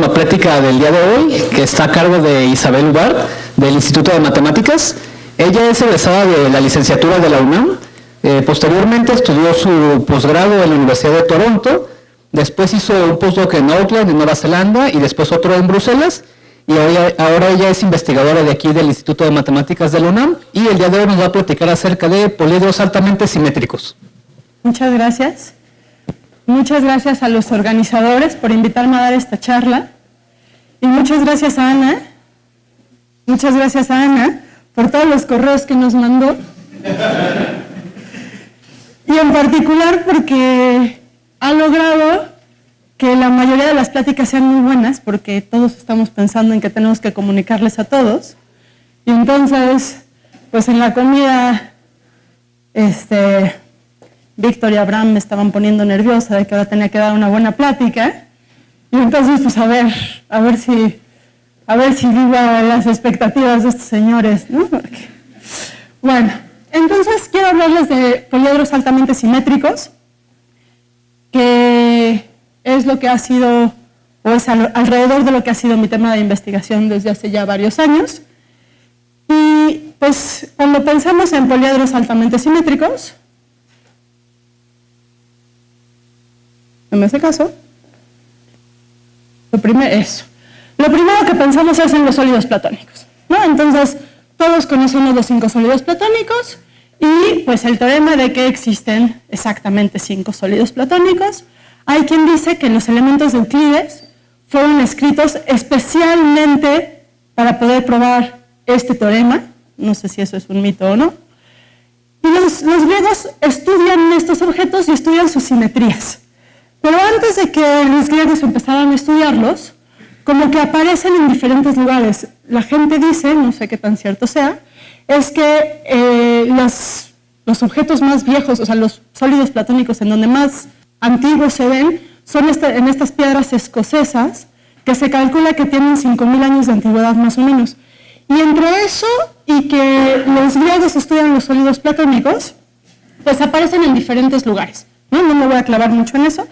La plática del día de hoy, que está a cargo de Isabel Ubar, del Instituto de Matemáticas. Ella es egresada de la licenciatura de la UNAM. Posteriormente estudió su posgrado en la Universidad de Toronto. Después hizo un postdoc en Auckland, en Nueva Zelanda, y después otro en Bruselas. Y ahora ella es investigadora de aquí del Instituto de Matemáticas de la UNAM. Y el día de hoy nos va a platicar acerca de poliedros altamente simétricos. Muchas gracias. Muchas gracias a los organizadores por invitarme a dar esta charla. Y muchas gracias a Ana. Muchas gracias a Ana por todos los correos que nos mandó. Y en particular porque ha logrado que la mayoría de las pláticas sean muy buenas, porque todos estamos pensando en que tenemos que comunicarles a todos. Y entonces, pues en la comida, Víctor y Abraham me estaban poniendo nerviosa de que ahora tenía que dar una buena plática. Y entonces, pues a ver si vivo las expectativas de estos señores, ¿no? Porque, bueno, entonces quiero hablarles de poliedros altamente simétricos, que es lo que ha sido, o es alrededor de lo que ha sido mi tema de investigación desde hace ya varios años. Y pues cuando pensamos en poliedros altamente simétricos, ¿no me hace caso? Lo primero que pensamos es en los sólidos platónicos, ¿no? Entonces, todos conocemos los 5 sólidos platónicos y pues el teorema de que existen exactamente 5 sólidos platónicos. Hay quien dice que los elementos de Euclides fueron escritos especialmente para poder probar este teorema. No sé si eso es un mito o no. Y los griegos estudian estos objetos y estudian sus simetrías. Pero antes de que los griegos empezaran a estudiarlos, como que aparecen en diferentes lugares. La gente dice, no sé qué tan cierto sea, es que los objetos más viejos, o sea, los sólidos platónicos en donde más antiguos se ven, son en estas piedras escocesas, que se calcula que tienen 5.000 años de antigüedad más o menos. Y entre eso y que los griegos estudian los sólidos platónicos, pues aparecen en diferentes lugares. No me voy a clavar mucho en eso,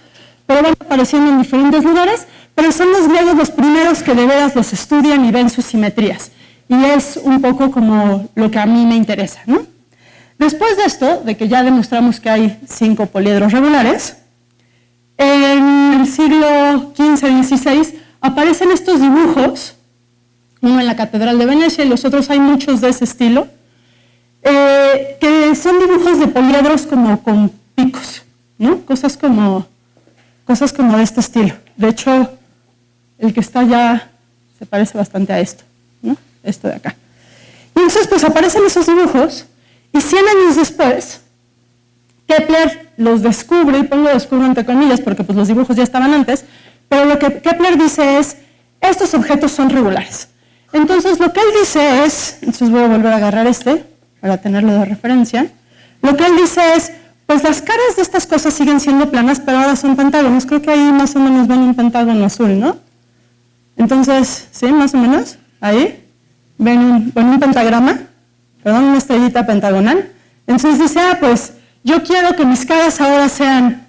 pero van apareciendo en diferentes lugares, pero son los griegos los primeros que de veras los estudian y ven sus simetrías. Y es un poco como lo que a mí me interesa, ¿no? Después de esto, de que ya demostramos que hay 5 poliedros regulares, en el siglo XV-XVI aparecen estos dibujos, uno en la Catedral de Venecia y los otros hay muchos de ese estilo, que son dibujos de poliedros como con picos, ¿no? Cosas como de este estilo. De hecho, el que está allá se parece bastante a esto, ¿no? Esto de acá. Y entonces, pues aparecen esos dibujos, y 100 años después, Kepler los descubre, y pongo descubre entre comillas, porque pues los dibujos ya estaban antes, pero lo que Kepler dice es, estos objetos son regulares. Entonces, lo que él dice es, entonces voy a volver a agarrar para tenerlo de referencia, lo que él dice es, pues las caras de estas cosas siguen siendo planas, pero ahora son pentágonos. Creo que ahí más o menos ven un pentágono azul, ¿no? Entonces, ¿sí? Más o menos, ahí, ven un pentagrama, perdón, una estrellita pentagonal. Entonces dice, pues yo quiero que mis caras ahora sean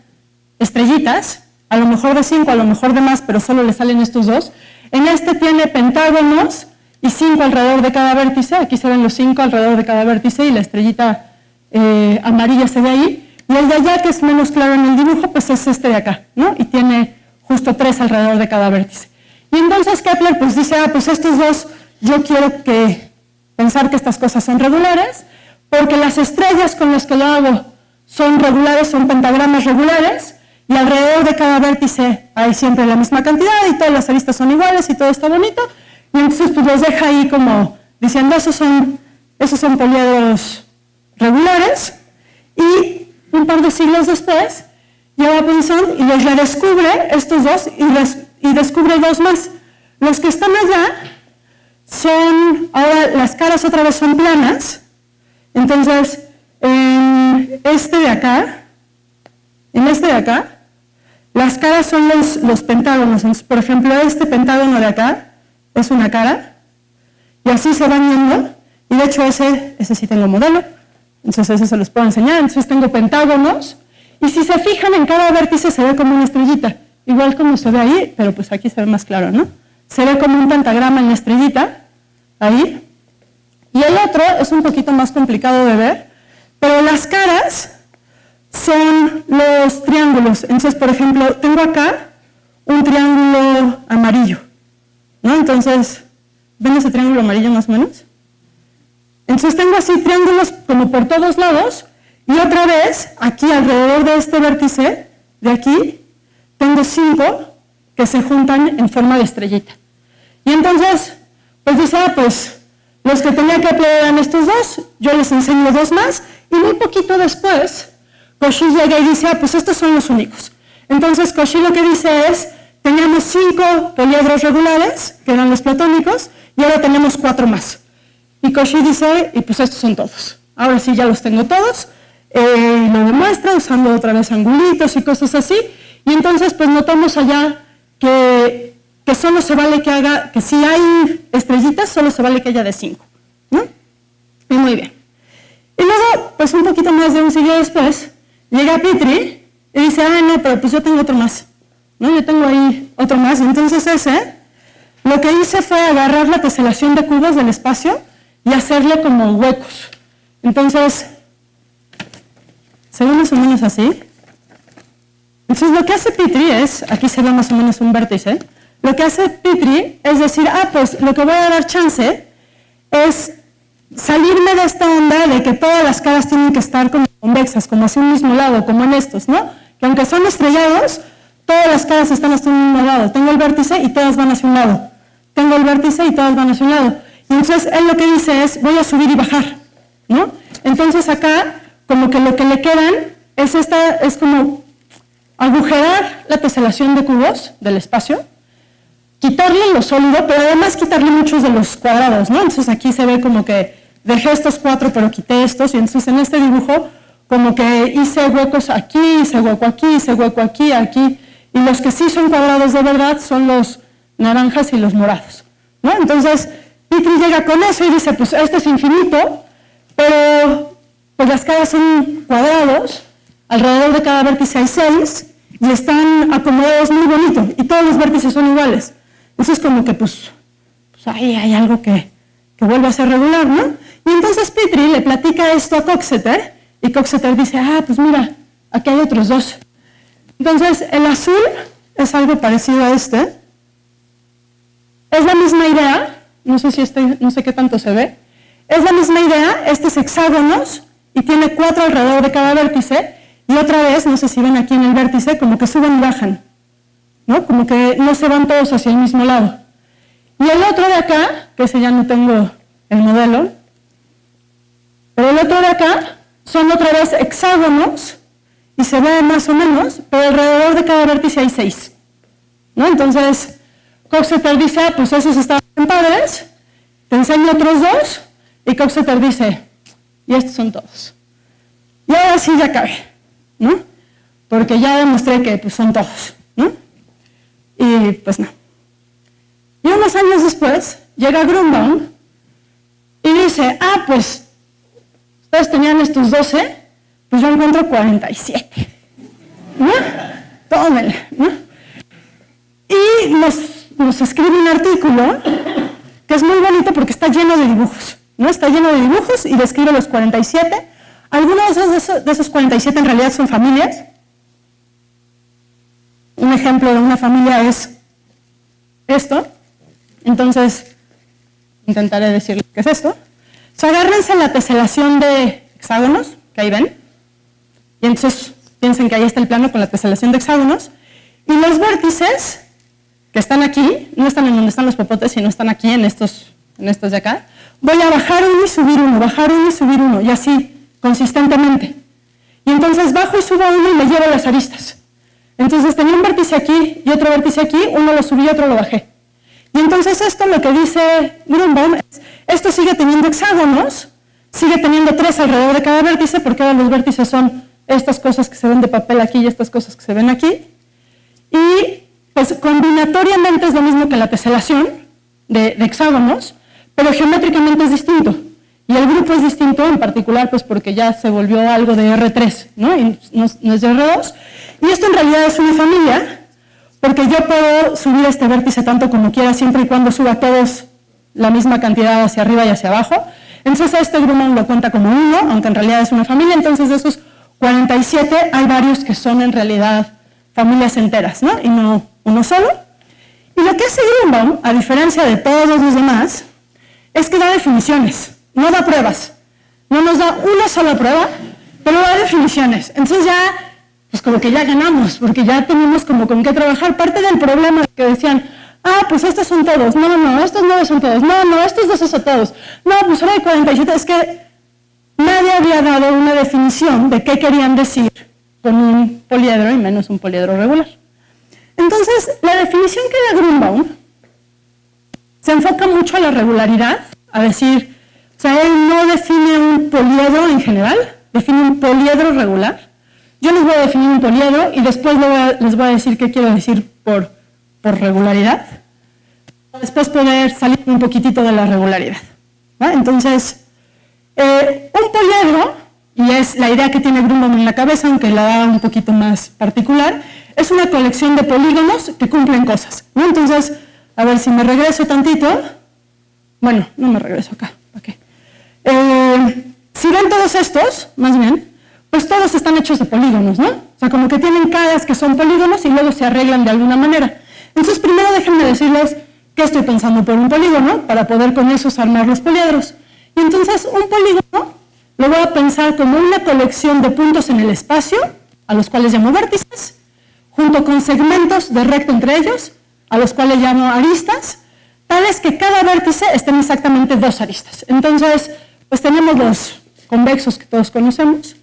estrellitas, a lo mejor de 5, a lo mejor de más, pero solo le salen estos dos. En este tiene pentágonos y 5 alrededor de cada vértice, aquí se ven los 5 alrededor de cada vértice y la estrellita amarilla se ve ahí. Y el de allá, que es menos claro en el dibujo, pues es este de acá, ¿no? Y tiene justo 3 alrededor de cada vértice. Y entonces Kepler pues dice, pues estos dos, yo quiero pensar que estas cosas son regulares, porque las estrellas con las que lo hago son regulares, son pentagramas regulares, y alrededor de cada vértice hay siempre la misma cantidad, y todas las aristas son iguales, y todo está bonito, y entonces pues los deja ahí como diciendo, esos son poliedros regulares, y un par de siglos después, llega Pinson y los redescubre estos dos y descubre 2 más. Los que están allá ahora las caras otra vez son planas, entonces en este de acá, las caras son los pentágonos. Entonces, por ejemplo, este pentágono de acá es una cara, y así se van yendo, y de hecho ese sí tengo modelo. Entonces eso se los puedo enseñar. Entonces tengo pentágonos y si se fijan en cada vértice se ve como una estrellita. igual como se ve ahí, pero pues aquí se ve más claro, ¿no? Se ve como un pentagrama en la estrellita, ahí. Y el otro es un poquito más complicado de ver, pero las caras son los triángulos. Entonces, por ejemplo, tengo acá un triángulo amarillo, ¿no? Entonces, ¿ven ese triángulo amarillo más o menos? Entonces tengo así triángulos como por todos lados, y otra vez, aquí alrededor de este vértice, de aquí, tengo 5 que se juntan en forma de estrellita. Y entonces, pues dice, pues los que tenía que aprender eran estos dos, yo les enseño 2 más, y muy poquito después, Cauchy llega y dice, pues estos son los únicos. Entonces Cauchy lo que dice es, teníamos 5 poliedros regulares, que eran los platónicos, y ahora tenemos 4 más. Y Cauchy dice, y pues estos son todos. Ahora sí ya los tengo todos, y lo demuestra usando otra vez angulitos y cosas así, y entonces pues notamos allá que solo se vale que haga, que si hay estrellitas, solo se vale que haya de 5, ¿no? Y muy bien. Y luego, pues un poquito más de un siglo después, llega Petrie y dice, no, pero pues yo tengo otro más, ¿no? Yo tengo ahí otro más, y entonces ese, lo que hice fue agarrar la teselación de cubos del espacio y hacerle como huecos. Entonces, se ve más o menos así. Entonces lo que hace Petrie es, aquí se ve más o menos un vértice, lo que hace Petrie es decir, pues lo que voy a dar chance es salirme de esta onda de que todas las caras tienen que estar como convexas, como hacia un mismo lado, como en estos, ¿no? Que aunque son estrellados, todas las caras están hacia un mismo lado. Tengo el vértice y todas van hacia un lado. Tengo el vértice y todas van hacia un lado. Y entonces él lo que dice es, voy a subir y bajar, ¿no? Entonces acá, como que lo que le quedan es como agujerar la teselación de cubos del espacio, quitarle lo sólido, pero además quitarle muchos de los cuadrados, ¿no? Entonces aquí se ve como que dejé estos 4, pero quité estos, y entonces en este dibujo como que hice huecos aquí, hice hueco aquí, hice hueco aquí, aquí, y los que sí son cuadrados de verdad son los naranjas y los morados, ¿no? Entonces Petrie llega con eso y dice, pues este es infinito, pero pues las caras son cuadrados, alrededor de cada vértice hay 6, y están acomodados muy bonito, y todos los vértices son iguales. Entonces como que pues ahí hay algo que vuelve a ser regular, ¿no? Y entonces Petrie le platica esto a Coxeter, y Coxeter dice, pues mira, aquí hay otros 2. Entonces el azul es algo parecido a este. Es la misma idea, no sé qué tanto se ve. Es la misma idea, este es hexágonos, y tiene 4 alrededor de cada vértice, y otra vez, no sé si ven aquí en el vértice, como que suben y bajan, ¿no? Como que no se van todos hacia el mismo lado. Y el otro de acá, que ese ya no tengo el modelo, pero el otro de acá son otra vez hexágonos, y se ve más o menos, pero alrededor de cada vértice hay 6, ¿no? Entonces, Coxeter dice, pues esos están bien padres, te enseño otros 2, y Coxeter dice, y estos son todos. Y ahora sí ya cabe, ¿no? Porque ya demostré que pues, son todos, ¿no? Y pues no. Y unos años después llega Grunbaum y dice, pues ustedes tenían estos 12, pues yo encuentro 47, ¿no? Tómenle, ¿no? Y nos escribe un artículo que es muy bonito porque está lleno de dibujos, ¿no? Está lleno de dibujos y describe los 47. Algunos de esos 47 en realidad son familias. Un ejemplo de una familia es esto. Entonces, intentaré decirles qué es esto. Agárrense la teselación de hexágonos, que ahí ven. Y entonces piensen que ahí está el plano con la teselación de hexágonos. Y los vértices que están aquí, no están en donde están los popotes, sino están aquí en estos de acá. Voy a bajar uno y subir uno, bajar uno y subir uno, y así, consistentemente. Y entonces bajo y subo uno y me llevo las aristas. Entonces tenía un vértice aquí y otro vértice aquí, uno lo subí y otro lo bajé. Y entonces esto lo que dice Grunbaum es, esto sigue teniendo hexágonos, sigue teniendo 3 alrededor de cada vértice, porque ahora los vértices son estas cosas que se ven de papel aquí y estas cosas que se ven aquí. Y pues combinatoriamente es lo mismo que la teselación de hexágonos, pero geométricamente es distinto. Y el grupo es distinto en particular pues porque ya se volvió algo de R3, ¿no? Y no es de R2. Y esto en realidad es una familia porque yo puedo subir este vértice tanto como quiera, siempre y cuando suba todos la misma cantidad hacia arriba y hacia abajo. Entonces este Grumman lo cuenta como 1, aunque en realidad es una familia. Entonces de esos 47 hay varios que son en realidad familias enteras, ¿no? Y no uno solo. Y lo que hace Grumman, a diferencia de todos los demás, es que da definiciones, no da pruebas. No nos da una sola prueba, pero da definiciones. Entonces ya, pues como que ya ganamos, porque ya tenemos como con qué trabajar. Parte del problema que decían, pues estos son todos, no, estos 9 son todos, no, estos 12 son todos, no, pues solo hay 47, es que nadie había dado una definición de qué querían decir con un poliedro y menos un poliedro regular. Entonces, la definición que da Grunbaum se enfoca mucho a la regularidad, a decir, o sea, él no define un poliedro en general, define un poliedro regular. Yo les voy a definir un poliedro y después les voy a decir qué quiero decir por regularidad. Después poder salir un poquitito de la regularidad, ¿va? Entonces, un poliedro, y es la idea que tiene Grunbaum en la cabeza, aunque la da un poquito más particular, es una colección de polígonos que cumplen cosas, ¿no? Entonces, a ver si me regreso tantito. Bueno, no me regreso acá. Okay. Si ven todos estos, más bien, pues todos están hechos de polígonos, ¿no? O sea, como que tienen caras que son polígonos y luego se arreglan de alguna manera. Entonces, primero déjenme decirles qué estoy pensando por un polígono, para poder con esos armar los poliedros. Y entonces, un polígono lo voy a pensar como una colección de puntos en el espacio, a los cuales llamo vértices, junto con segmentos de recto entre ellos, a los cuales llamo aristas, tales que cada vértice estén exactamente 2 aristas. Entonces, pues tenemos los convexos que todos conocemos.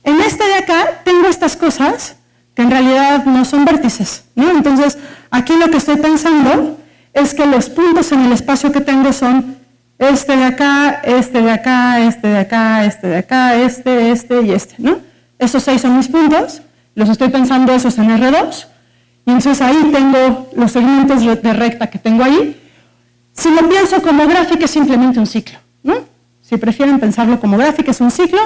En este de acá tengo estas cosas que en realidad no son vértices, ¿no? Entonces, aquí lo que estoy pensando es que los puntos en el espacio que tengo son este de acá, este de acá, este de acá, este de acá, este y este, ¿no? Esos 6 son mis puntos, los estoy pensando esos en R2, y entonces ahí tengo los segmentos de recta que tengo ahí. Si lo pienso como gráfica es simplemente un ciclo, ¿no? Si prefieren pensarlo como gráfica es un ciclo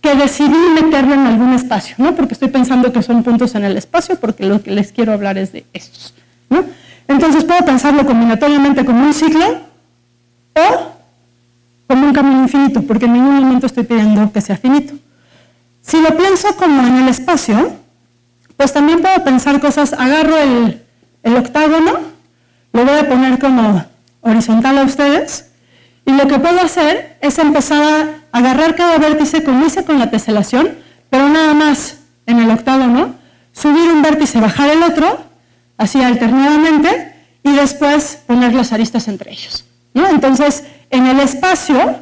que decidí meterlo en algún espacio, ¿no? Porque estoy pensando que son puntos en el espacio, porque lo que les quiero hablar es de estos, ¿no? Entonces puedo pensarlo combinatoriamente como un ciclo o como un camino infinito, porque en ningún momento estoy pidiendo que sea finito. Si lo pienso como en el espacio, pues también puedo pensar cosas, agarro el octágono, lo voy a poner como horizontal a ustedes, y lo que puedo hacer es empezar a agarrar cada vértice como hice con la teselación, pero nada más en el octágono, subir un vértice, bajar el otro, así alternadamente, y después poner las aristas entre ellos, ¿no? Entonces, en el espacio,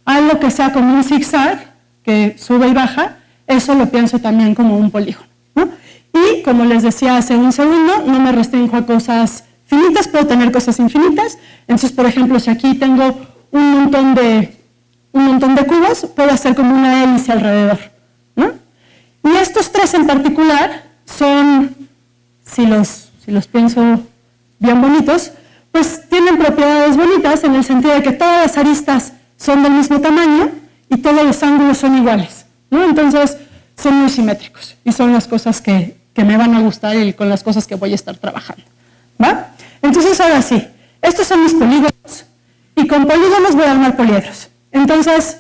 algo que sea como un zigzag, que sube y baja, eso lo pienso también como un polígono, ¿no? Y como les decía hace un segundo, no me restringo a cosas finitas, puedo tener cosas infinitas. Entonces, por ejemplo, si aquí tengo un montón de cubos, puedo hacer como una hélice alrededor, ¿no? Y estos 3 en particular son, si los pienso bien bonitos, pues tienen propiedades bonitas en el sentido de que todas las aristas son del mismo tamaño y todos los ángulos son iguales, ¿no? Entonces, son muy simétricos y son las cosas que me van a gustar y con las cosas que voy a estar trabajando, ¿va? Entonces, ahora sí, estos son mis polígonos y con polígonos voy a armar poliedros. Entonces,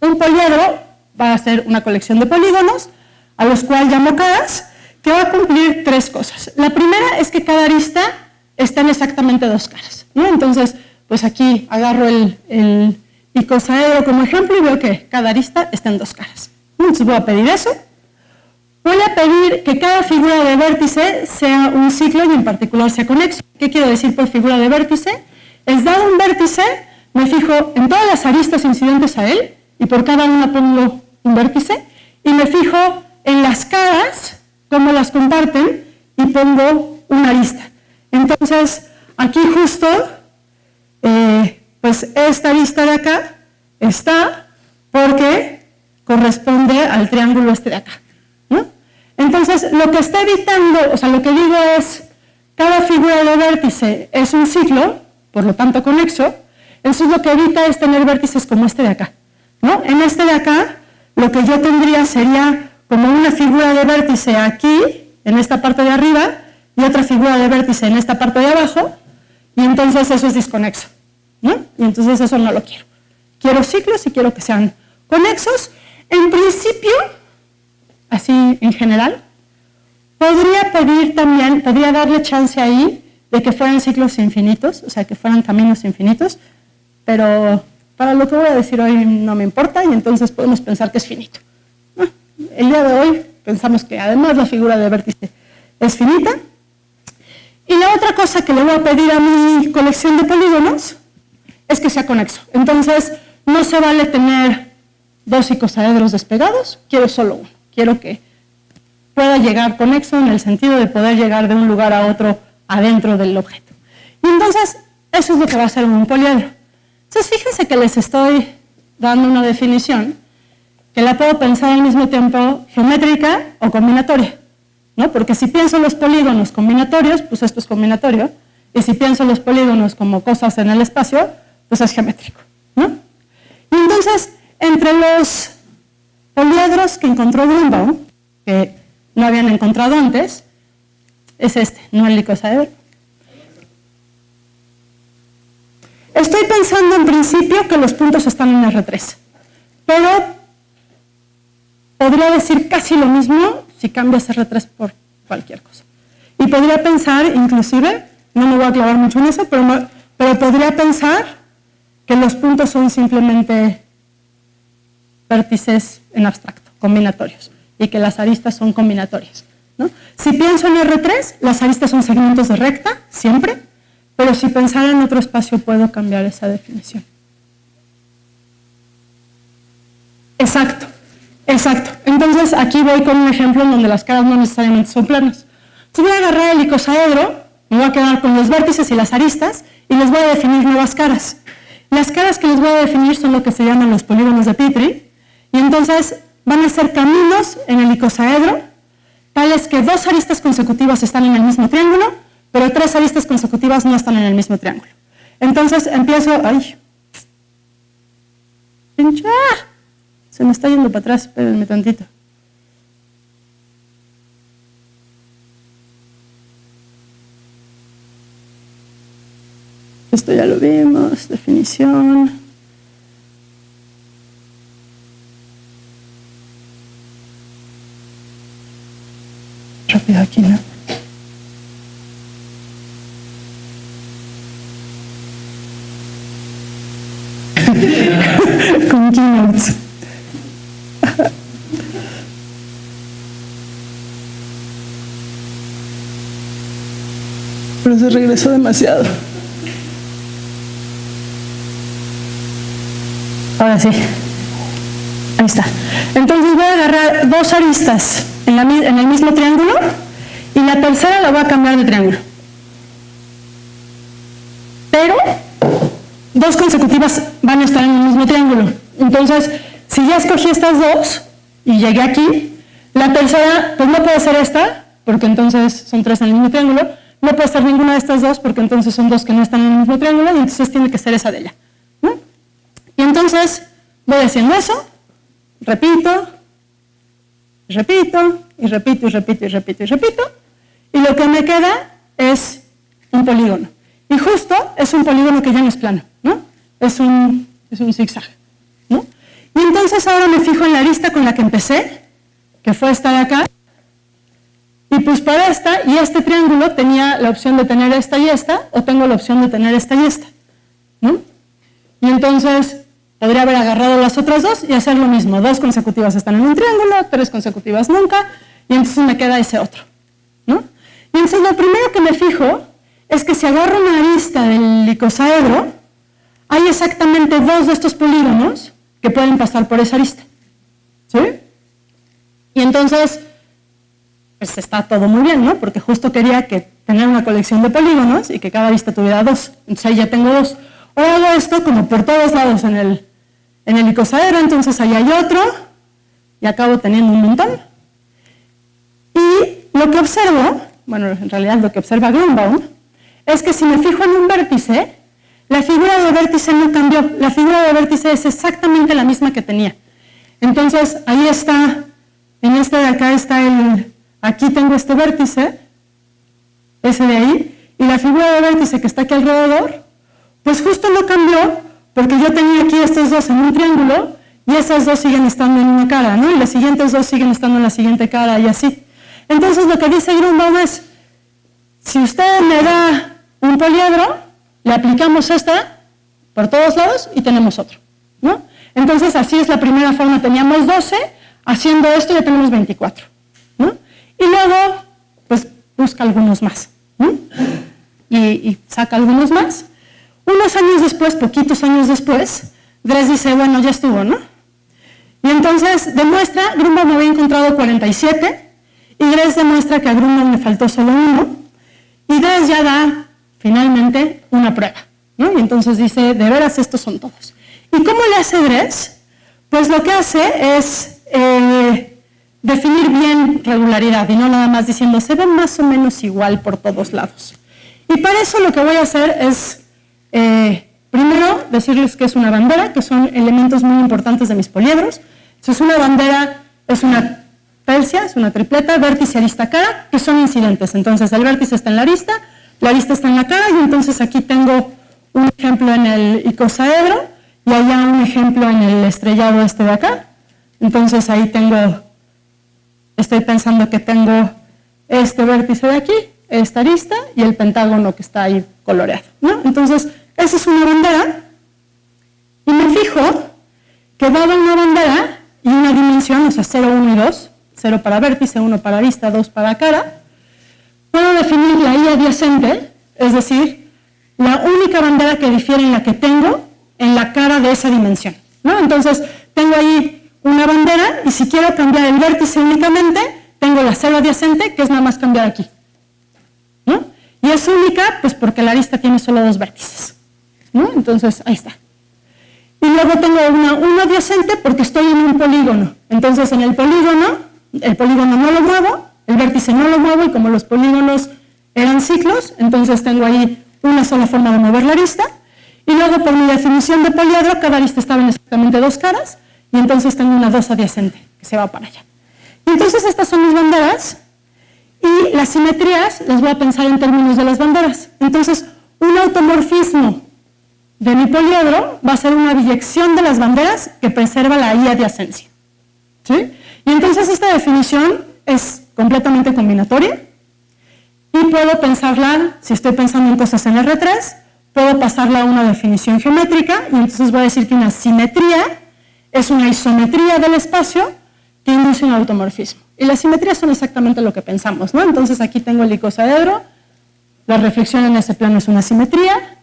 un poliedro va a ser una colección de polígonos a los cuales llamo caras, que va a cumplir 3 cosas. La primera es que cada arista está en exactamente 2 caras, ¿no? Entonces, pues aquí agarro el icosaedro como ejemplo y veo que cada arista está en 2 caras. Entonces voy a pedir eso. Voy a pedir que cada figura de vértice sea un ciclo y en particular sea conexo. ¿Qué quiero decir por figura de vértice? Es dado un vértice, me fijo en todas las aristas incidentes a él y por cada una pongo un vértice y me fijo en las caras, cómo las comparten y pongo una arista. Entonces, aquí justo, pues esta arista de acá está porque corresponde al triángulo este de acá, ¿no? Entonces, lo que está evitando, o sea, lo que digo es, cada figura de vértice es un ciclo, por lo tanto conexo, entonces lo que evita es tener vértices como este de acá, ¿no? En este de acá, lo que yo tendría sería como una figura de vértice aquí, en esta parte de arriba, y otra figura de vértice en esta parte de abajo, y entonces eso es disconexo, ¿no? Y entonces eso no lo quiero. Quiero ciclos y quiero que sean conexos. En principio, así en general, podría pedir también, podría darle chance ahí de que fueran ciclos infinitos, o sea, que fueran caminos infinitos, pero para lo que voy a decir hoy no me importa y entonces podemos pensar que es finito. El día de hoy pensamos que además la figura de vértice es finita. Y la otra cosa que le voy a pedir a mi colección de polígonos es que sea conexo. Entonces, no se vale tener dos icosaedros despegados, quiero solo uno. Quiero que pueda llegar conexo en el sentido de poder llegar de un lugar a otro adentro del objeto. Y entonces, eso es lo que va a ser un poliedro. Entonces, fíjense que les estoy dando una definición que la puedo pensar al mismo tiempo geométrica o combinatoria, ¿no? Porque si pienso los polígonos combinatorios, pues esto es combinatorio, y si pienso los polígonos como cosas en el espacio, pues es geométrico, ¿no? Y entonces, entre los poliedros que encontró Grünbaum, que no habían encontrado antes, es este, no el icosaedro. Estoy pensando en principio que los puntos están en R3, pero podría decir casi lo mismo si cambias R3 por cualquier cosa. Y podría pensar, inclusive, no me voy a clavar mucho en eso, pero podría pensar que los puntos son simplemente vértices en abstracto, combinatorios, y que las aristas son combinatorias, ¿no? Si pienso en R3, las aristas son segmentos de recta, siempre, pero si pensara en otro espacio puedo cambiar esa definición. Exacto. Exacto. Entonces, aquí voy con un ejemplo en donde las caras no necesariamente son planas. Entonces, voy a agarrar el icosaedro, me voy a quedar con los vértices y las aristas, y les voy a definir nuevas caras. Las caras que les voy a definir son lo que se llaman los polígonos de Petrie, y entonces van a ser caminos en el icosaedro, tales que dos aristas consecutivas están en el mismo triángulo, pero tres aristas consecutivas no están en el mismo triángulo. Entonces, empiezo... ¡Ay! ¡Pincha! Se me está yendo para atrás, espérenme tantito. Esto ya lo vimos, definición. Rápido aquí, ¿no? Con keynotes. Pero se regresó demasiado. Ahora sí. Ahí está. Entonces voy a agarrar dos aristas en el mismo triángulo y la tercera la voy a cambiar de triángulo. Pero dos consecutivas van a estar en el mismo triángulo. Entonces, si ya escogí estas dos y llegué aquí, la tercera, pues no puede ser esta, porque entonces son tres en el mismo triángulo. No puede ser ninguna de estas dos, porque entonces son dos que no están en el mismo triángulo, y entonces tiene que ser esa de ella, ¿no? Y entonces voy haciendo eso, repito, y repito, y repito, y repito, y repito, y repito, y lo que me queda es un polígono. Y justo es un polígono que ya no es plano, ¿no? Es un zigzag, ¿no? Y entonces ahora me fijo en la arista con la que empecé, que fue esta de acá, y pues para esta y este triángulo tenía la opción de tener esta y esta, o tengo la opción de tener esta y esta, ¿no? Y entonces podría haber agarrado las otras dos y hacer lo mismo. Dos consecutivas están en un triángulo, tres consecutivas nunca, y entonces me queda ese otro, ¿no? Y entonces lo primero que me fijo es que si agarro una arista del icosaedro, hay exactamente dos de estos polígonos que pueden pasar por esa arista, ¿sí? Y entonces, pues está todo muy bien, ¿no? Porque justo quería tener una colección de polígonos y que cada arista tuviera dos. Entonces ahí ya tengo dos. Ahora hago esto como por todos lados en el icosaedro, entonces ahí hay otro, y acabo teniendo un montón. Y lo que observo, bueno, en realidad lo que observa Grünbaum, es que si me fijo en un vértice, la figura de vértice no cambió. La figura de vértice es exactamente la misma que tenía. Entonces, ahí está, en este de acá está aquí tengo este vértice, ese de ahí, y la figura de vértice que está aquí alrededor, pues justo lo cambió porque yo tenía aquí estos dos en un triángulo y esas dos siguen estando en una cara, ¿no? Y las siguientes dos siguen estando en la siguiente cara y así. Entonces lo que dice Grunbaum es, si usted me da un poliedro, le aplicamos esta por todos lados y tenemos otro, ¿no? Entonces así es la primera forma, teníamos 12, haciendo esto ya tenemos 24, ¿no? Y luego, pues busca algunos más, ¿no? Y saca algunos más. Unos años después, poquitos años después, Dress dice, bueno, ya estuvo, ¿no? Y entonces demuestra, Grunbaum había encontrado 47, y Dress demuestra que a Grunbaum le faltó solo uno, y Dress ya da, finalmente, una prueba, ¿no? Y entonces dice, de veras, estos son todos. ¿Y cómo le hace Dress? Pues lo que hace es definir bien regularidad, y no nada más diciendo, se ve más o menos igual por todos lados. Y para eso lo que voy a hacer es, primero, decirles que es una bandera, que son elementos muy importantes de mis poliedros. Entonces, una bandera es una tercia, es una tripleta, vértice, arista, cara, que son incidentes. Entonces, el vértice está en la arista está en la cara, y entonces aquí tengo un ejemplo en el icosaedro, y allá un ejemplo en el estrellado este de acá. Entonces, ahí estoy pensando que tengo este vértice de aquí, esta arista, y el pentágono que está ahí coloreado, ¿no? Entonces, esa es una bandera, y me fijo que dada una bandera y una dimensión, o sea, 0, 1 y 2, 0 para vértice, 1 para arista, 2 para cara, puedo definir la I adyacente, es decir, la única bandera que difiere en la que tengo en la cara de esa dimensión, ¿no? Entonces, tengo ahí una bandera, y si quiero cambiar el vértice únicamente, tengo la 0 adyacente, que es nada más cambiar aquí, ¿no? Y es única, pues porque la arista tiene solo 2 vértices, ¿no? Entonces, ahí está. Y luego tengo una 1 adyacente porque estoy en un polígono. Entonces, en el polígono no lo muevo, el vértice no lo muevo, y como los polígonos eran ciclos, entonces tengo ahí una sola forma de mover la arista. Y luego, por mi definición de poliedro, cada arista estaba en exactamente 2 caras, y entonces tengo una 2 adyacente que se va para allá. Y entonces, estas son mis banderas. Y las simetrías las voy a pensar en términos de las banderas. Entonces, un automorfismo de mi poliedro va a ser una biyección de las banderas que preserva la I adyacencia, ¿sí? Y entonces esta definición es completamente combinatoria, y puedo pensarla, si estoy pensando en cosas en R3, puedo pasarla a una definición geométrica, y entonces voy a decir que una simetría es una isometría del espacio que induce un automorfismo. Y las simetrías son exactamente lo que pensamos, ¿no? Entonces aquí tengo el icosaedro, la reflexión en ese plano es una simetría,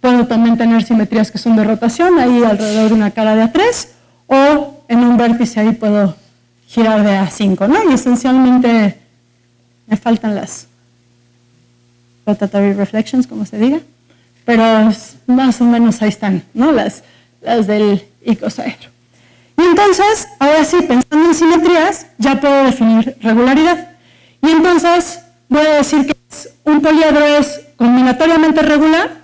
puedo también tener simetrías que son de rotación, ahí alrededor de una cara de A3, o en un vértice ahí puedo girar de A5, ¿no? Y esencialmente me faltan las rotatory reflections, como se diga, pero más o menos ahí están, ¿no? Las del icosaedro. Y entonces, ahora sí, pensando en simetrías, ya puedo definir regularidad. Y entonces voy a decir que un poliedro es combinatoriamente regular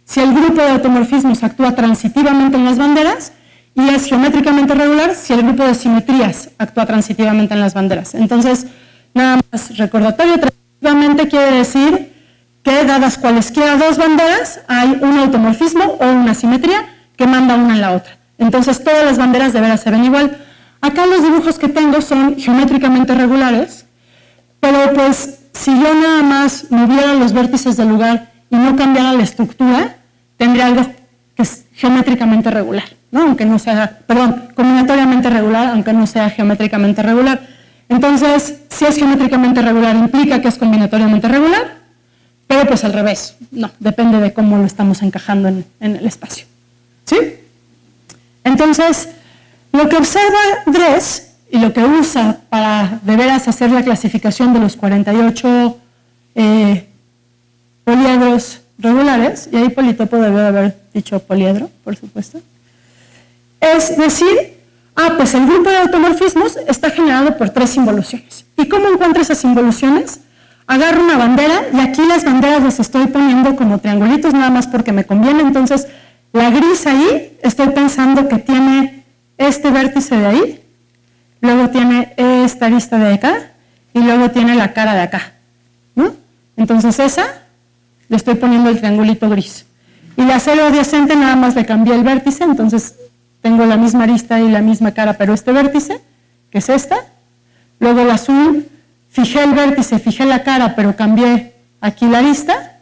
si el grupo de automorfismos actúa transitivamente en las banderas, y es geométricamente regular si el grupo de simetrías actúa transitivamente en las banderas. Entonces, nada más recordatorio, transitivamente quiere decir que dadas cualesquiera 2 banderas, hay un automorfismo o una simetría que manda una en la otra. Entonces, todas las banderas de veras se ven igual. Acá los dibujos que tengo son geométricamente regulares, pero pues si yo nada más moviera los vértices del lugar y no cambiara la estructura, tendría algo que es geométricamente regular, ¿no? Aunque no sea, perdón, combinatoriamente regular, aunque no sea geométricamente regular. Entonces, si es geométricamente regular, implica que es combinatoriamente regular, pero pues al revés, no, depende de cómo lo estamos encajando en el espacio, ¿sí? Entonces, lo que observa Dress y lo que usa para de veras hacer la clasificación de los 48 poliedros regulares, y ahí Politopo debió de haber dicho poliedro, por supuesto, es decir, pues el grupo de automorfismos está generado por 3 involuciones. ¿Y cómo encuentro esas involuciones? Agarro una bandera, y aquí las banderas las estoy poniendo como triangulitos nada más porque me conviene. Entonces, la gris ahí, estoy pensando que tiene este vértice de ahí, luego tiene esta arista de acá, y luego tiene la cara de acá, ¿no? Entonces esa, le estoy poniendo el triangulito gris. Y la acero adyacente nada más le cambié el vértice, entonces tengo la misma arista y la misma cara, pero este vértice, que es esta. Luego el azul, fijé el vértice, fijé la cara, pero cambié aquí la arista.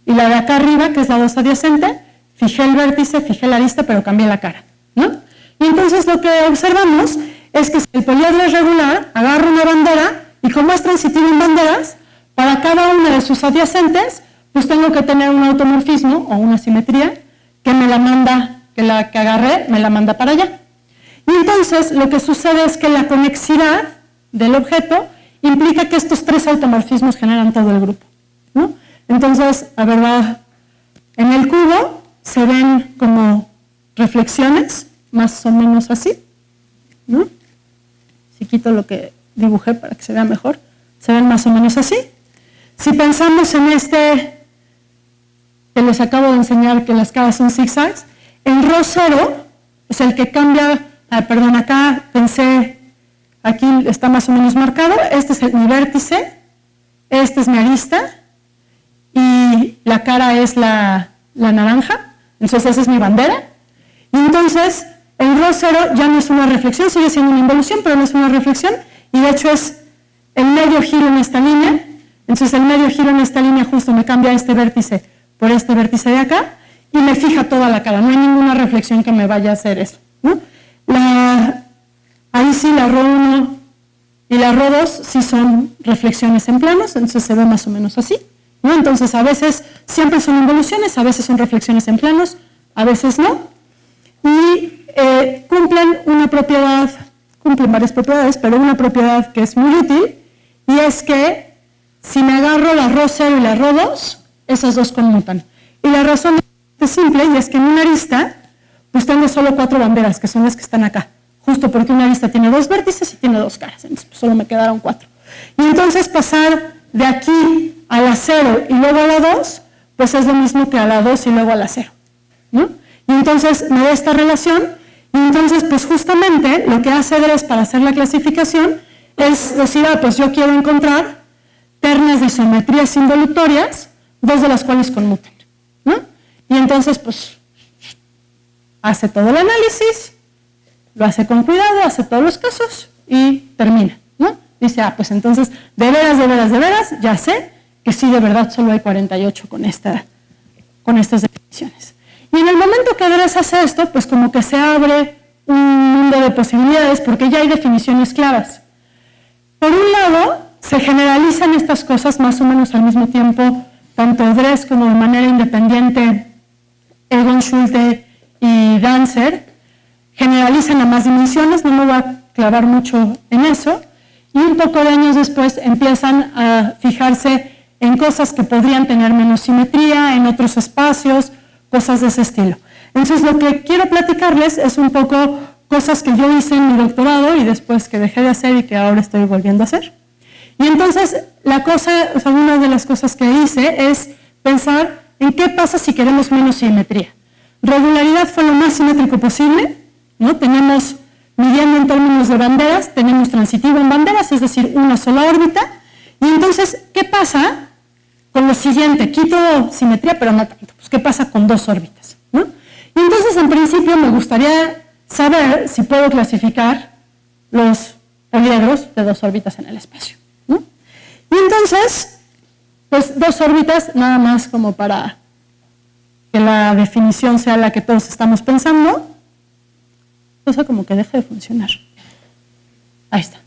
Y la de acá arriba, que es la 2 adyacente, fijé el vértice, fijé la arista, pero cambié la cara, ¿no? Y entonces lo que observamos es que si el poliedro es regular, agarro una bandera y como es transitivo en banderas, para cada una de sus adyacentes, pues tengo que tener un automorfismo o una simetría que me la manda, que la que agarré me la manda para allá. Y entonces lo que sucede es que la conexidad del objeto implica que estos 3 automorfismos generan todo el grupo, ¿no? Entonces, a ver, en el cubo se ven como reflexiones, más o menos así, ¿no? Si quito lo que dibujé para que se vea mejor, se ven más o menos así. Si pensamos en este que les acabo de enseñar, que las caras son zigzags, el ρ 0, o sea, el que cambia, perdón, acá pensé, aquí está más o menos marcado, este es mi vértice, este es mi arista, y la cara es la naranja, entonces esa es mi bandera, y entonces el ρ 0 ya no es una reflexión, sigue siendo una involución, pero no es una reflexión, y de hecho es el medio giro en esta línea, entonces el medio giro en esta línea justo me cambia este vértice por este vértice de acá, y me fija toda la cara, no hay ninguna reflexión que me vaya a hacer eso, ¿no? Ahí sí la ρ 1 y la ρ 2 sí son reflexiones en planos, entonces se ve más o menos así, ¿no? Entonces a veces siempre son involuciones, a veces son reflexiones en planos, a veces no, y cumplen una propiedad, cumplen varias propiedades, pero una propiedad que es muy útil, y es que si me agarro la ρ 0 y la ρ 2, esas dos conmutan. Y la razón es simple, y es que en una arista, pues tengo solo 4 banderas, que son las que están acá, justo porque una arista tiene 2 vértices y tiene 2 caras, entonces pues, solo me quedaron 4. Y entonces pasar de aquí a la 0 y luego a la 2, pues es lo mismo que a la 2 y luego a la 0, ¿no? Y entonces me da esta relación, y entonces pues justamente lo que hace Dress para hacer la clasificación es decir, pues yo quiero encontrar ternas de isometrías involutorias, 2 de las cuales conmuten, ¿no? Y entonces pues hace todo el análisis, lo hace con cuidado, hace todos los casos y termina, ¿no? Dice, pues entonces, de veras, ya sé que sí, de verdad, solo hay 48 con estas definiciones. Y en el momento que Dress hace esto, pues como que se abre un mundo de posibilidades porque ya hay definiciones claras. Por un lado, se generalizan estas cosas más o menos al mismo tiempo, tanto Dress como de manera independiente, Egon Schulte y Dancer, generalizan a más dimensiones, no me voy a clavar mucho en eso, y un poco de años después empiezan a fijarse en cosas que podrían tener menos simetría, en otros espacios, cosas de ese estilo. Entonces lo que quiero platicarles es un poco cosas que yo hice en mi doctorado y después que dejé de hacer y que ahora estoy volviendo a hacer. Y entonces una de las cosas que hice es pensar en qué pasa si queremos menos simetría. Regularidad fue lo más simétrico posible, ¿no? Tenemos, midiendo en términos de banderas, tenemos transitivo en banderas, es decir, una sola órbita. Y entonces, ¿qué pasa con lo siguiente? Quito simetría, pero no tanto. Pues, ¿qué pasa con 2 órbitas, ¿no? Y entonces, en principio, me gustaría saber si puedo clasificar los poliedros de 2 órbitas en el espacio, ¿no? Y entonces, pues 2 órbitas, nada más como para que la definición sea la que todos estamos pensando, cosa como que deje de funcionar. Ahí está.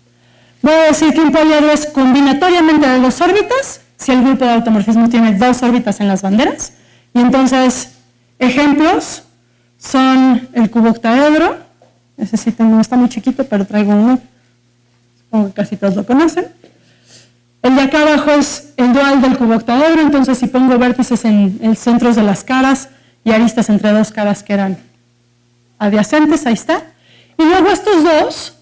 Voy a decir que un poliedro es combinatoriamente de 2 órbitas, si el grupo de automorfismo tiene 2 órbitas en las banderas. Y entonces, ejemplos son el cubo octaedro, ese sí está muy chiquito, pero traigo uno, supongo que casi todos lo conocen. El de acá abajo es el dual del cubo octaedro, entonces si pongo vértices en el centro de las caras y aristas entre 2 caras que eran adyacentes, ahí está. Y luego estos 2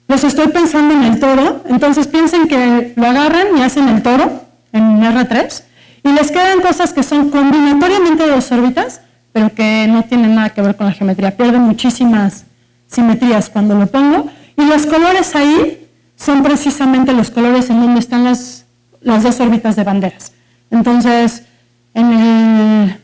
los estoy pensando en el toro, entonces piensen que lo agarran y hacen el toro en R3 y les quedan cosas que son combinatoriamente de 2 órbitas, pero que no tienen nada que ver con la geometría, pierden muchísimas simetrías cuando lo pongo, y los colores ahí son precisamente los colores en donde están las las dos órbitas de banderas. Entonces, en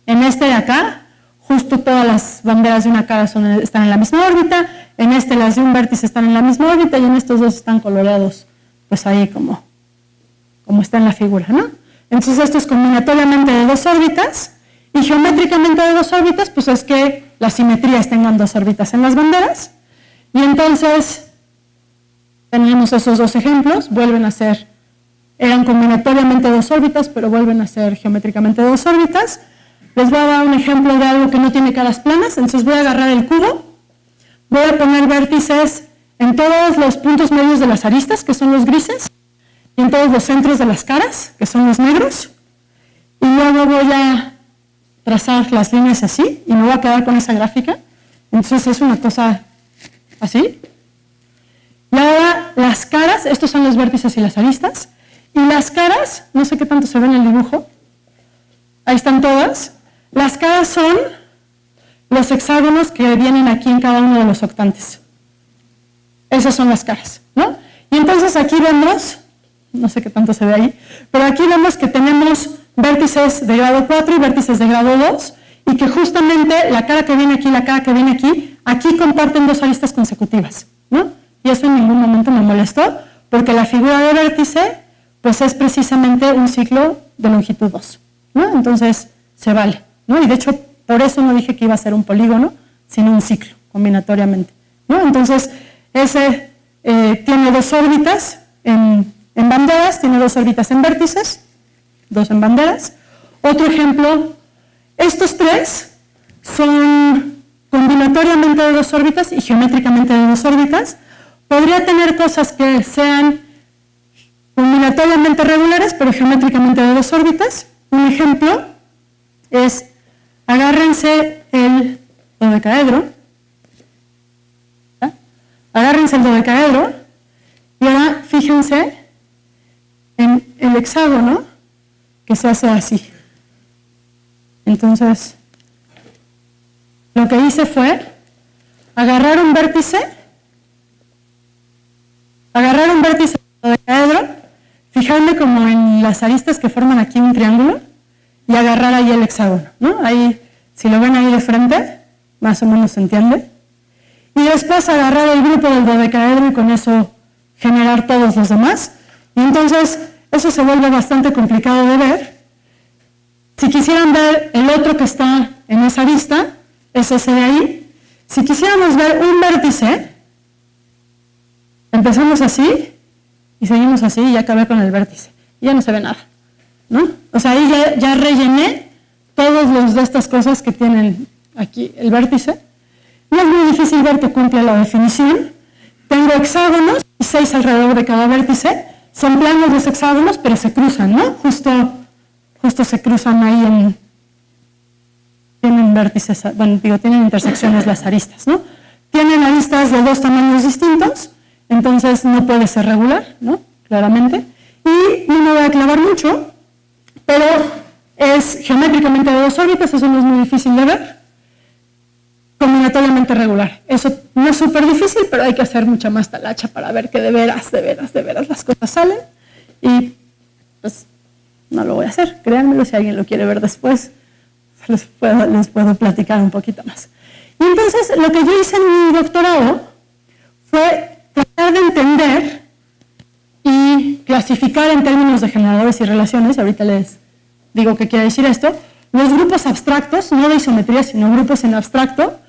este de acá, justo todas las banderas de una cara están en la misma órbita, en este las de un vértice están en la misma órbita y en estos dos están coloreados, pues ahí como está en la figura, ¿no? Entonces esto es combinatoriamente de dos órbitas y geométricamente de dos órbitas, pues es que las simetrías tengan dos órbitas en las banderas y entonces tenemos esos dos ejemplos, vuelven a ser, eran combinatoriamente dos órbitas, pero vuelven a ser geométricamente dos órbitas. Les voy a dar un ejemplo de algo que no tiene caras planas, entonces voy a agarrar el cubo, voy a poner vértices en todos los puntos medios de las aristas, que son los grises, y en todos los centros de las caras, que son los negros, y luego voy a trazar las líneas así, y me voy a quedar con esa gráfica. Entonces es una cosa así. Y ahora las caras, estos son los vértices y las aristas, y las caras, no sé qué tanto se ve en el dibujo, ahí están todas. Las caras son los hexágonos que vienen aquí en cada uno de los octantes. Esas son las caras, ¿no? Y entonces aquí vemos, no sé qué tanto se ve ahí, pero aquí vemos que tenemos vértices de grado 4 y vértices de grado 2, y que justamente la cara que viene aquí y la cara que viene aquí comparten dos aristas consecutivas, ¿no? Y eso en ningún momento me molestó, porque la figura de vértice, pues es precisamente un ciclo de longitud 2, ¿no? Entonces, se vale, ¿no? Y de hecho, por eso no dije que iba a ser un polígono, sino un ciclo, combinatoriamente, ¿no? Entonces, ese tiene dos órbitas en banderas, tiene dos órbitas en vértices, dos en banderas. Otro ejemplo, estos tres son combinatoriamente de dos órbitas y geométricamente de dos órbitas. Podría tener cosas que sean combinatoriamente regulares, pero geométricamente de dos órbitas. Un ejemplo es, agárrense el dodecaedro, y ahora fíjense en el hexágono que se hace así. Entonces, lo que hice fue agarrar un vértice del dodecaedro, fijarme como en las aristas que forman aquí un triángulo y agarrar ahí el hexágono, ¿no? Ahí, si lo ven ahí de frente, más o menos se entiende. Y después agarrar el grupo del dodecaedro y con eso generar todos los demás. Y entonces eso se vuelve bastante complicado de ver. Si quisieran ver el otro que está en esa arista, es ese de ahí. Si quisiéramos ver un vértice, empezamos así y seguimos así y ya acabé con el vértice. Y ya no se ve nada, ¿no? O sea, ahí ya rellené todos los de estas cosas que tienen aquí el vértice. No es muy difícil ver que cumple la definición. Tengo hexágonos y 6 alrededor de cada vértice. Son planos los hexágonos, pero se cruzan, ¿no? Justo se cruzan ahí tienen vértices, bueno, tienen intersecciones las aristas, ¿no? Tienen aristas de dos tamaños distintos, entonces no puede ser regular, ¿no? Claramente. Y no me voy a clavar mucho, pero es geométricamente de dos órbitas, eso no es muy difícil de ver. Combinatoriamente regular. Eso no es súper difícil, pero hay que hacer mucha más talacha para ver que de veras las cosas salen. Y pues no lo voy a hacer, créanmelo, si alguien lo quiere ver después, les puedo platicar un poquito más. Y entonces lo que yo hice en mi doctorado fue tratar de entender y clasificar en términos de generadores y relaciones, ahorita les digo qué quiere decir esto, los grupos abstractos, no de isometría, sino grupos en abstracto,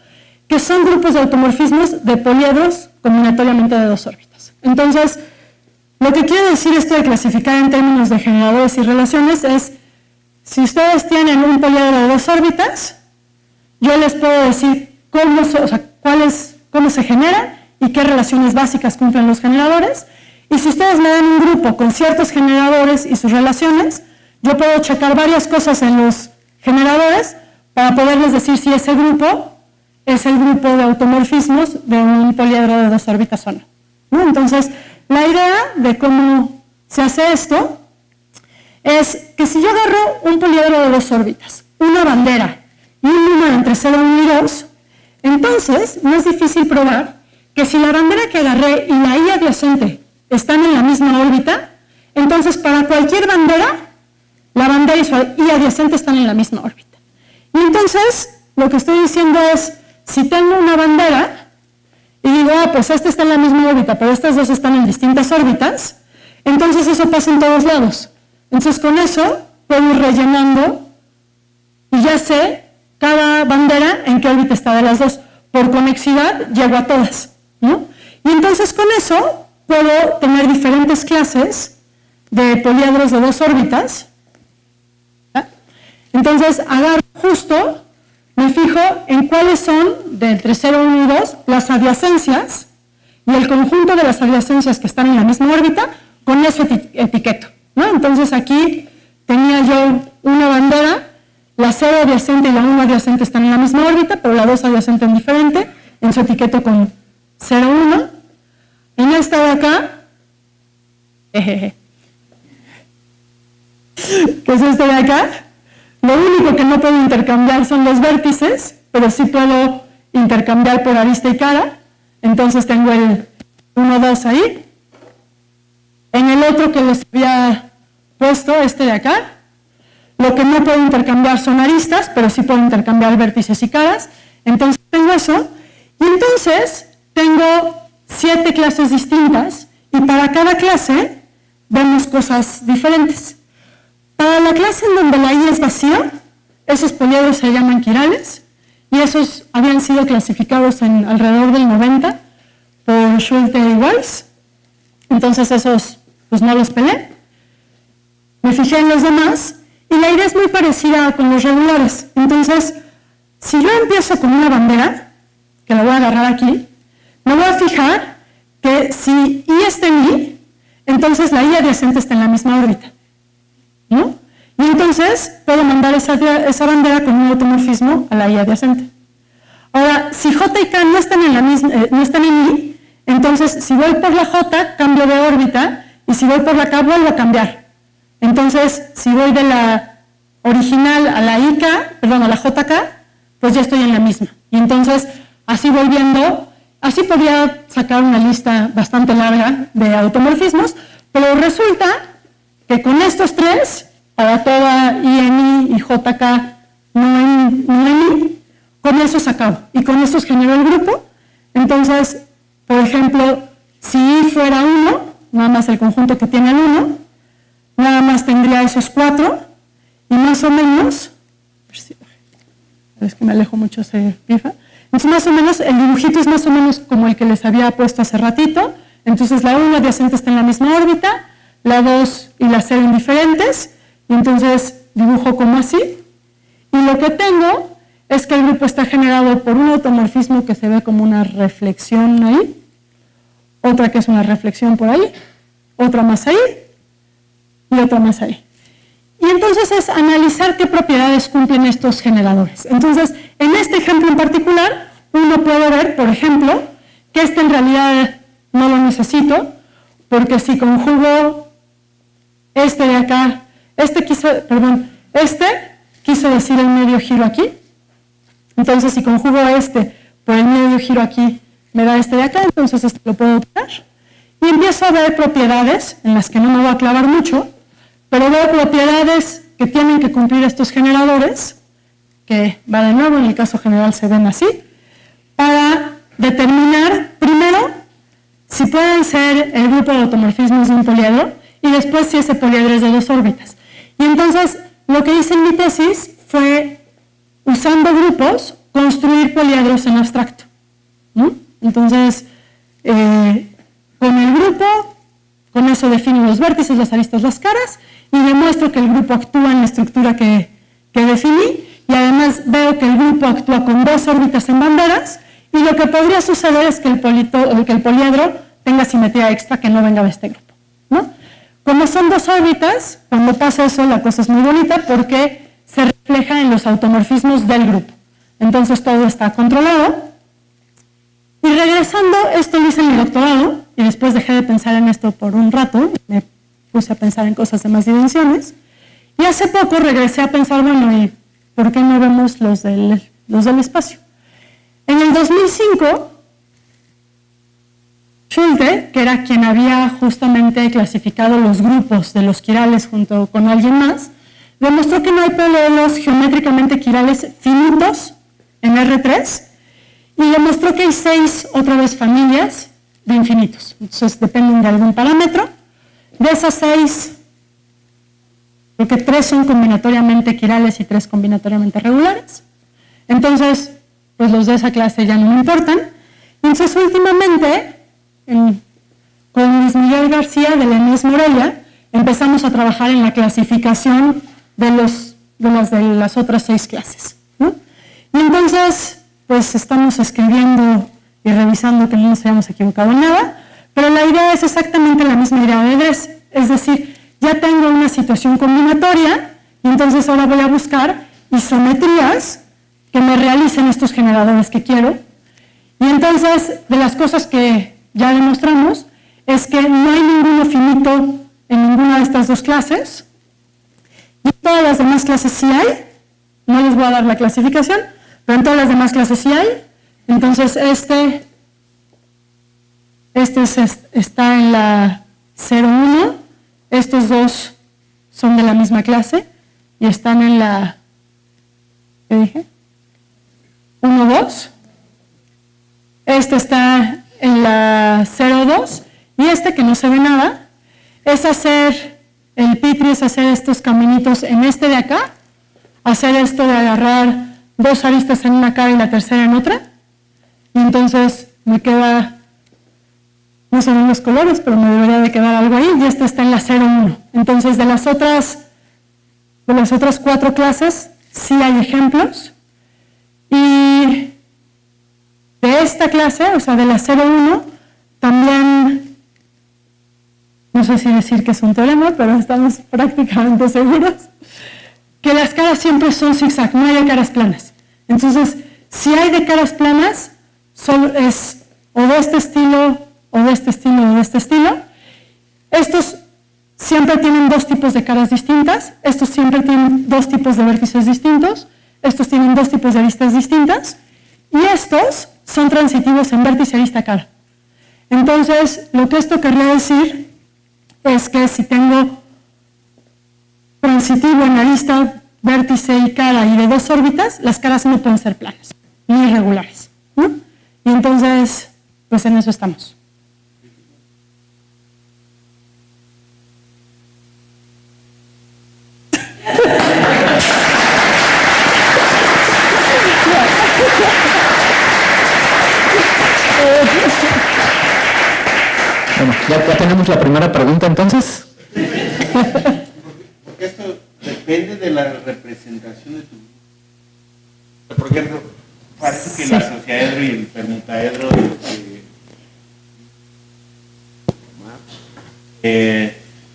que son grupos de automorfismos de poliedros combinatoriamente de dos órbitas. Entonces, lo que quiere decir esto de clasificar en términos de generadores y relaciones es, si ustedes tienen un poliedro de dos órbitas, yo les puedo decir cómo se genera y qué relaciones básicas cumplen los generadores, y si ustedes me dan un grupo con ciertos generadores y sus relaciones, yo puedo checar varias cosas en los generadores para poderles decir si ese grupo es el grupo de automorfismos de un poliedro de dos órbitas o no, ¿no? Entonces, la idea de cómo se hace esto es que si yo agarro un poliedro de dos órbitas, una bandera y un número entre 0, 1 y 2, entonces no es difícil probar que si la bandera que agarré y la I adyacente están en la misma órbita, Entonces, para cualquier bandera, la bandera y su y adyacente están en la misma órbita. Y entonces, lo que estoy diciendo es, si tengo una bandera y digo, pues esta está en la misma órbita, pero estas dos están en distintas órbitas, entonces eso pasa en todos lados. Entonces, con eso puedo ir rellenando y ya sé cada bandera en qué órbita está de las dos. Por conexidad llego a todas, ¿no? Y entonces con eso puedo tener diferentes clases de poliedros de dos órbitas. ¿Ah? Entonces agarro justo, me fijo en cuáles son, de entre 0, 1 y 2, las adyacencias, y el conjunto de las adyacencias que están en la misma órbita, con eso etiqueto, ¿no? Entonces aquí tenía yo una bandera, la 0 adyacente y la 1 adyacente están en la misma órbita, pero la 2 adyacente en diferente, en su etiqueto con 0, 1. En esta de acá, que es esta de acá, lo único que no puedo intercambiar son los vértices, pero sí puedo intercambiar por arista y cara, entonces tengo el 1, 2 ahí. En el otro que les había puesto, este de acá, lo que no puedo intercambiar son aristas, pero sí puedo intercambiar vértices y caras. Entonces tengo eso. Y entonces tengo 7 clases distintas y para cada clase vemos cosas diferentes. Para la clase en donde la I es vacía, esos poliedros se llaman quirales y esos habían sido clasificados en alrededor del 90 por Schulte y Weiss. Entonces esos pues no los pelé. Me fijé en los demás. Y la idea es muy parecida con los regulares. Entonces, si yo empiezo con una bandera, que la voy a agarrar aquí, me voy a fijar que si I está en I, entonces la I adyacente está en la misma órbita, ¿no? Y entonces puedo mandar esa bandera con un automorfismo a la I adyacente. Ahora, si J y K no están en I, entonces si voy por la J, cambio de órbita, y si voy por la K, vuelvo a cambiar. Entonces, si voy de la original a la IK, perdón, a la JK, pues ya estoy en la misma. Y entonces, así voy viendo, así podría sacar una lista bastante larga de automorfismos, pero resulta que con estos 3, para toda INI y JK no en I, con esos acabo. Y con estos genero el grupo. Entonces, por ejemplo, si I fuera 1, nada más el conjunto que tiene el 1, nada más tendría esos 4 y más o menos, es que me alejo mucho, se pifa. Entonces más o menos el dibujito es más o menos como el que les había puesto hace ratito. Entonces la 1 adyacente está en la misma órbita, la 2 y la 0 indiferentes, y entonces dibujo como así. Y lo que tengo es que el grupo está generado por un automorfismo que se ve como una reflexión ahí, otra que es una reflexión por ahí, otra más ahí, y otra más ahí. Y entonces es analizar qué propiedades cumplen estos generadores. Entonces, en este ejemplo en particular, uno puede ver, por ejemplo, que este en realidad no lo necesito, porque si conjugo este de acá, este quiso decir el medio giro aquí, entonces si conjugo este por el medio giro aquí, me da este de acá, entonces este lo puedo quitar. Y empiezo a ver propiedades en las que no me voy a clavar mucho, pero veo propiedades que tienen que cumplir estos generadores, que va de nuevo, en el caso general se ven así, para determinar, primero, si pueden ser el grupo de automorfismos de un poliedro, y después si ese poliedro es de 2 órbitas. Y entonces, lo que hice en mi tesis fue, usando grupos, construir poliedros en abstracto. ¿No? Entonces, con el grupo, con eso defino los vértices, las aristas, las caras, y demuestro que el grupo actúa en la estructura que definí, y además veo que el grupo actúa con 2 órbitas en banderas, y lo que podría suceder es que el poliedro tenga simetría extra que no venga de este grupo, ¿no? Como son 2 órbitas, cuando pasa eso la cosa es muy bonita porque se refleja en los automorfismos del grupo. Entonces todo está controlado. Y regresando, esto lo hice en mi doctorado, y después dejé de pensar en esto por un rato, me puse a pensar en cosas de más dimensiones, y hace poco regresé a pensar, bueno, ¿y por qué no vemos los del espacio? En el 2005, Schulte, que era quien había justamente clasificado los grupos de los quirales junto con alguien más, demostró que no hay paralelos geométricamente quirales finitos en R3 y demostró que hay 6 otra vez familias de infinitos. Entonces dependen de algún parámetro. De esas 6, creo que 3 son combinatoriamente quirales y 3 combinatoriamente regulares. Entonces, pues los de esa clase ya no me importan. Entonces, últimamente, con Luis Miguel García de la ENES Morelia, empezamos a trabajar en la clasificación de las otras 6 clases, ¿no? Y entonces, pues estamos escribiendo y revisando que no nos hayamos equivocado en nada, pero la idea es exactamente la misma idea de Dres, es decir, ya tengo una situación combinatoria y entonces ahora voy a buscar isometrías que me realicen estos generadores que quiero. Y entonces, de las cosas que ya demostramos, es que no hay ninguno finito en ninguna de estas 2 clases, y en todas las demás clases sí hay. No les voy a dar la clasificación, pero en todas las demás clases sí hay. Entonces, este está en la 0,1, estos 2 son de la misma clase y están en la, ¿qué dije? 1,2. Este está en la 0,2 y este que no se ve nada es hacer el Petri, es hacer estos caminitos en este de acá, hacer esto de agarrar 2 aristas en una cara y la tercera en otra, y entonces me queda, no se ven los colores, pero me debería de quedar algo ahí, y este está en la 0,1. Entonces de las otras 4 clases sí hay ejemplos, y de esta clase, o sea de la 0,1, también, no sé si decir que es un teorema, pero estamos prácticamente seguros, que las caras siempre son zigzag, no hay caras planas. Entonces, si hay de caras planas, solo es o de este estilo, o de este estilo, o de este estilo. Estos siempre tienen 2 tipos de caras distintas, estos siempre tienen 2 tipos de vértices distintos, estos tienen 2 tipos de aristas distintas, y estos son transitivos en vértice, arista, cara. Entonces, lo que esto querría decir es que si tengo transitivo en arista, vértice y cara y de 2 órbitas, las caras no pueden ser planas, ni irregulares, ¿no? Y entonces, pues en eso estamos. Bueno, ya tenemos la primera pregunta entonces. Porque esto depende de la representación de tu grupo. Por ejemplo, parece que el asociaedro y el permutaedro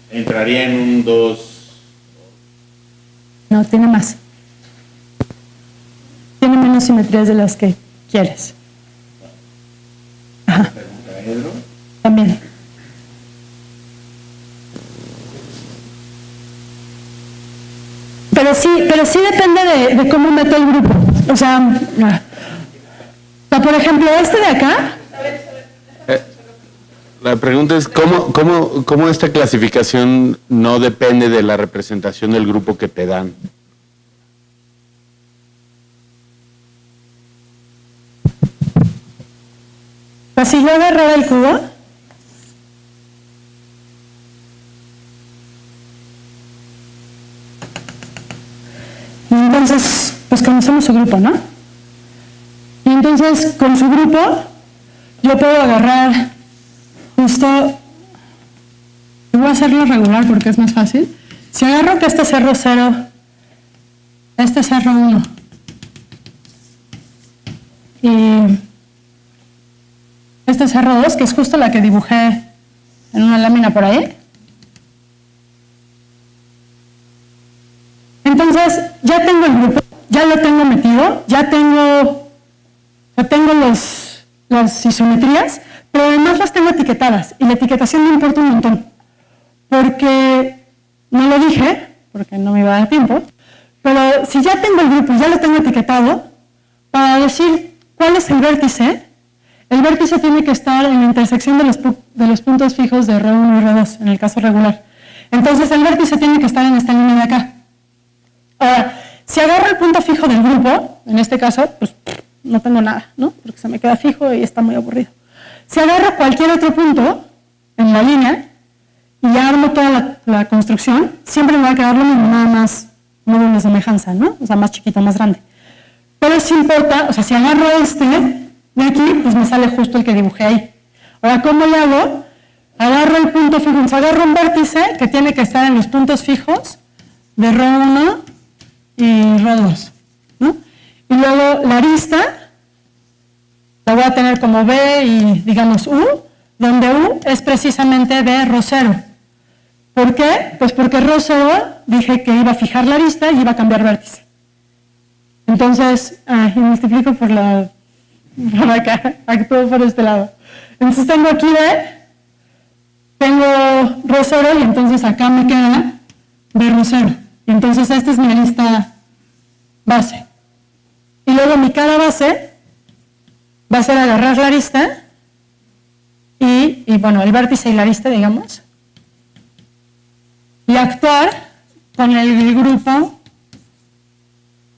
entraría en un 2. No, tiene más. Tiene menos simetrías de las que quieres. Ajá. ¿Permutaedro? También. Pero sí depende de cómo meto el grupo. O sea, por ejemplo, este de acá. La pregunta es, ¿cómo esta clasificación no depende de la representación del grupo que te dan? Pues si yo agarrara el cubo, entonces, pues conocemos su grupo, ¿no? Y entonces, con su grupo, yo puedo agarrar justo, voy a hacerlo regular porque es más fácil. Si agarro que este es R0, este es R1, y este es R2, que es justo la que dibujé en una lámina por ahí. Entonces, ya tengo el grupo, ya lo tengo metido, ya tengo las isometrías, pero además las tengo etiquetadas, y la etiquetación me importa un montón, porque no lo dije, porque no me iba a dar tiempo, pero si ya tengo el grupo y ya lo tengo etiquetado, para decir cuál es el vértice, el vértice tiene que estar en la intersección de los puntos fijos de ρ1 y ρ2, en el caso regular. Entonces el vértice tiene que estar en esta línea de acá. Ahora, si agarro el punto fijo del grupo, en este caso, pues no tengo nada, ¿no? Porque se me queda fijo y está muy aburrido. Si agarro cualquier otro punto en la línea y armo toda la construcción, siempre me va a quedar lo mismo, nada más módulo de semejanza, ¿no? O sea, más chiquito, más grande. Pero si importa, o sea, si agarro este de aquí, pues me sale justo el que dibujé ahí. Ahora, ¿cómo le hago? Agarro el punto fijo, o sea, agarro un vértice que tiene que estar en los puntos fijos de ρ1 y ρ2, ¿no? Y luego la arista la voy a tener como B y, digamos, U, donde U es precisamente de ρ0. ¿Por qué? Pues porque ρ0 dije que iba a fijar la arista y iba a cambiar vértice. Entonces, y multiplico por acá, actúo por este lado. Entonces tengo aquí B, tengo ρ0 y entonces acá me queda B ρ0. Y entonces esta es mi arista base. Y luego mi cara base va a ser agarrar la arista y bueno, el vértice y la arista, digamos, y actuar con el grupo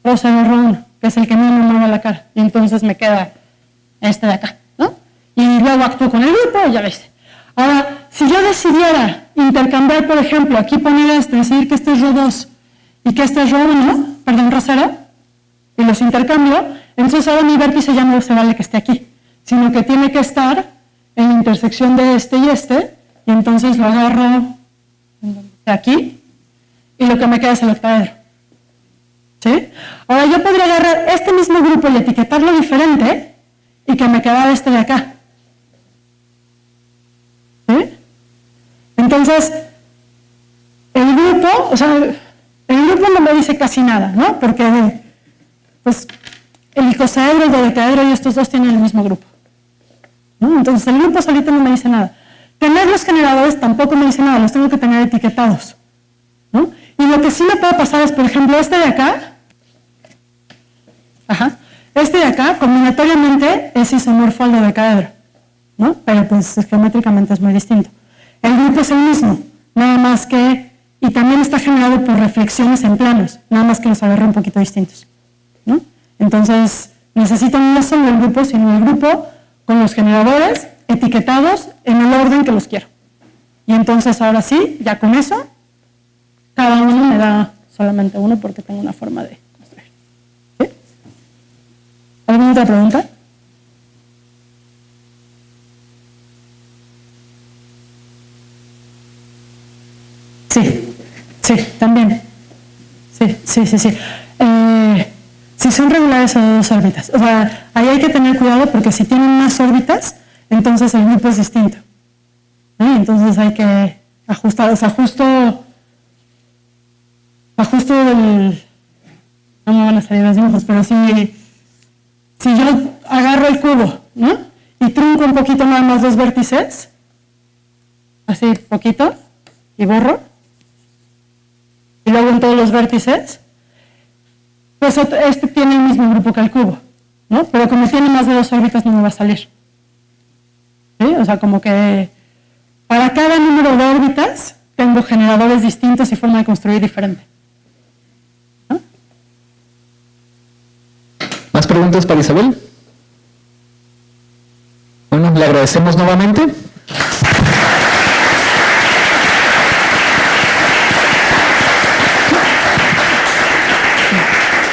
ρ0 ρ1, que es el que no me mueve la cara. Y entonces me queda este de acá, ¿no? Y luego actúo con el grupo y ya lo hice. Ahora, si yo decidiera intercambiar, por ejemplo, aquí poner decidir que este es ρ2 y que este es ρ1, perdón, ρ0, y los intercambio, entonces ahora mi vértice ya no se vale que esté aquí, sino que tiene que estar en la intersección de este y entonces lo agarro de aquí, y lo que me queda es el octaedro. ¿Sí? Ahora yo podría agarrar este mismo grupo y etiquetarlo diferente, y que me quedara este de acá. ¿Sí? Entonces, el grupo, o sea, el grupo no me dice casi nada, ¿no? Porque, pues, el icosaedro, el dodecaedro y estos dos tienen el mismo grupo, ¿no? Entonces, el grupo solito no me dice nada. Tener los generadores tampoco me dice nada, los tengo que tener etiquetados, ¿no? Y lo que sí me puede pasar es, por ejemplo, este de acá, este de acá, combinatoriamente es isomorfo al dodecaedro, ¿no? Pero pues geométricamente es muy distinto. El grupo es el mismo, nada más que, y también está generado por reflexiones en planos, nada más que los agarré un poquito distintos, ¿no? Entonces, necesito no solo el grupo, sino el grupo con los generadores etiquetados en el orden que los quiero. Y entonces, ahora sí, ya con eso, cada uno me da solamente uno porque tengo una forma de construir. ¿Sí? ¿Alguna otra pregunta? Sí, también. Sí. Si son regulares o dos órbitas. O sea, ahí hay que tener cuidado porque si tienen más órbitas, entonces el grupo es distinto. Entonces hay que ajustar, o sea, ajusto del... No me van a salir los dibujos, pero si yo agarro el cubo, ¿no? Y trunco un poquito nada más los vértices, así poquito, y borro, y luego en todos los vértices, pues este tiene el mismo grupo que el cubo, ¿no? Pero como tiene más de dos órbitas no me va a salir. ¿Sí? O sea, como que para cada número de órbitas tengo generadores distintos y forma de construir diferente. ¿No? ¿Más preguntas para Isabel? Bueno, le agradecemos nuevamente.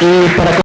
Y para